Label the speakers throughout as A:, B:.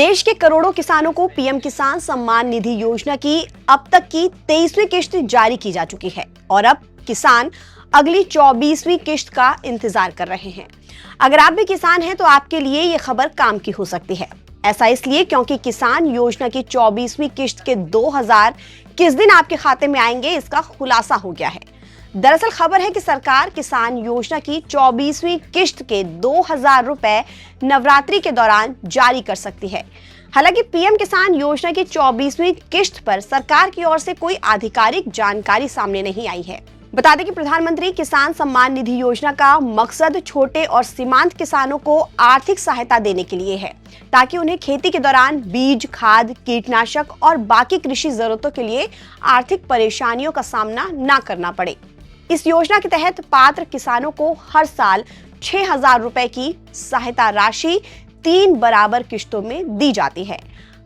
A: देश के करोड़ों किसानों को पीएम किसान सम्मान निधि योजना की अब तक की 23वीं किश्त जारी की जा चुकी है और अब किसान अगली 24वीं किश्त का इंतजार कर रहे हैं। अगर आप भी किसान हैं तो आपके लिए ये खबर काम की हो सकती है। ऐसा इसलिए क्योंकि किसान योजना की 24वीं किश्त के 2000 किस दिन आपके खाते में आएंगे, इसका खुलासा हो गया है। दरअसल खबर है कि सरकार किसान योजना की 24वीं किश्त के 2000 रुपए नवरात्रि के दौरान जारी कर सकती है। हालांकि पीएम किसान योजना की 24वीं किश्त पर सरकार की ओर से कोई आधिकारिक जानकारी सामने नहीं आई है। बता दें कि प्रधानमंत्री किसान सम्मान निधि योजना का मकसद छोटे और सीमांत किसानों को आर्थिक सहायता देने के लिए है, ताकि उन्हें खेती के दौरान बीज, खाद, कीटनाशक और बाकी कृषि जरूरतों के लिए आर्थिक परेशानियों का सामना न करना पड़े। इस योजना के तहत पात्र किसानों को हर साल 6000 रुपए की सहायता राशि 3 बराबर किश्तों में दी जाती है।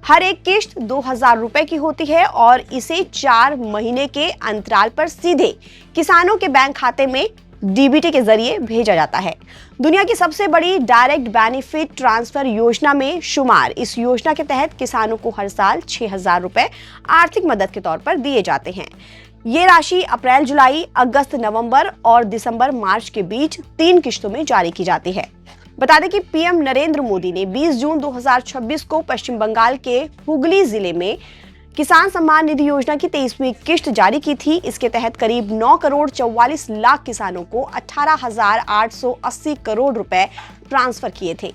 A: हर एक किश्त 2000 रुपए की होती है और इसे 4 महीने के अंतराल पर सीधे किसानों के बैंक खाते में डीबीटी के जरिए भेजा जाता है। दुनिया की सबसे बड़ी डायरेक्ट बेनिफिट ट्रांसफर योजना में शुमार इस योजना के तहत किसानों को हर साल 6000 रुपए आर्थिक मदद के तौर पर दिए जाते हैं। ये राशि अप्रैल, जुलाई, अगस्त, नवंबर और दिसंबर, मार्च के बीच 3 किश्तों में जारी की जाती है। बता दें कि पीएम नरेंद्र मोदी ने 20 जून 2026 को पश्चिम बंगाल के हुगली जिले में किसान सम्मान निधि योजना की 23वीं किश्त जारी की थी। इसके तहत करीब 9 करोड़ 44 लाख किसानों को 18,880 करोड़ रुपए ट्रांसफर किए थे।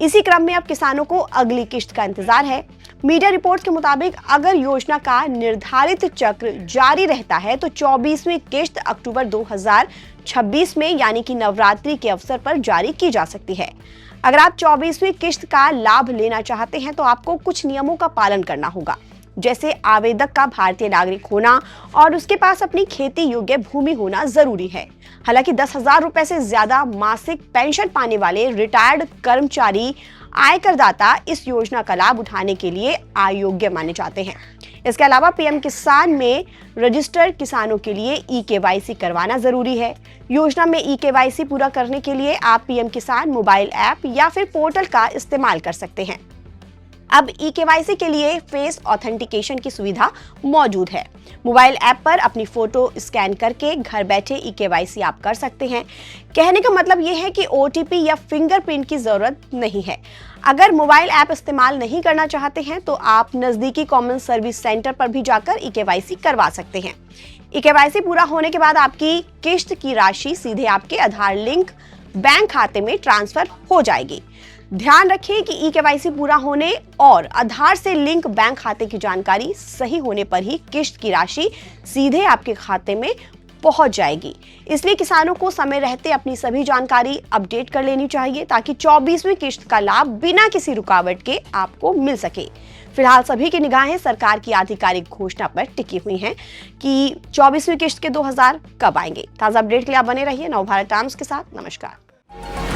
A: इसी क्रम में अब किसानों को अगली किश्त का इंतजार है। मीडिया रिपोर्ट के मुताबिक अगर योजना का निर्धारित चक्र जारी रहता है तो 24वीं किश्त अक्टूबर 2026 में यानी कि नवरात्रि के अवसर पर जारी की जा सकती है। अगर आप 24वीं किश्त का लाभ लेना चाहते हैं तो आपको कुछ नियमों का पालन करना होगा, जैसे आवेदक का भारतीय नागरिक होना और उसके पास अपनी खेती योग्य भूमि होना जरूरी है। हालांकि 10,000 रुपए से ज्यादा मासिक पेंशन पाने वाले रिटायर्ड कर्मचारी आयकरदाता इस योजना का लाभ उठाने के लिए अयोग्य माने जाते हैं। इसके अलावा पीएम किसान में रजिस्टर्ड किसानों के लिए ई-केवाईसी करवाना जरूरी है। योजना में ई-केवाईसी पूरा करने के लिए आप पीएम किसान मोबाइल ऐप या फिर पोर्टल का इस्तेमाल कर सकते हैं। अब ई-केवाईसी के लिए फेस ऑथेंटिकेशन की सुविधा मौजूद है। मोबाइल ऐप पर अपनी फोटो स्कैन करके घर बैठे ई-केवाईसी आप कर सकते हैं। कहने का मतलब ये है कि ओटीपी या फिंगरप्रिंट की जरूरत नहीं है। अगर मोबाइल ऐप इस्तेमाल नहीं करना चाहते हैं तो आप नजदीकी कॉमन सर्विस सेंटर पर भी जाकर ई-केवाईसी करवा सकते हैं। ई-केवाईसी पूरा होने के बाद आपकी किश्त की राशि सीधे आपके आधार लिंक बैंक खाते में ट्रांसफर हो जाएगी। ध्यान रखें कि ई-केवाईसी पूरा होने और आधार से लिंक बैंक खाते की जानकारी सही होने पर ही किश्त की राशि सीधे आपके खाते में पहुंच जाएगी। इसलिए किसानों को समय रहते अपनी सभी जानकारी अपडेट कर लेनी चाहिए, ताकि 24वीं किश्त का लाभ बिना किसी रुकावट के आपको मिल सके। फिलहाल सभी की निगाहें सरकार की आधिकारिक घोषणा पर टिकी हुई हैं कि 24वीं किश्त के 2000 कब आएंगे। ताजा अपडेट के लिए आप बने रहिए नवभारत टाइम्स के साथ। नमस्कार।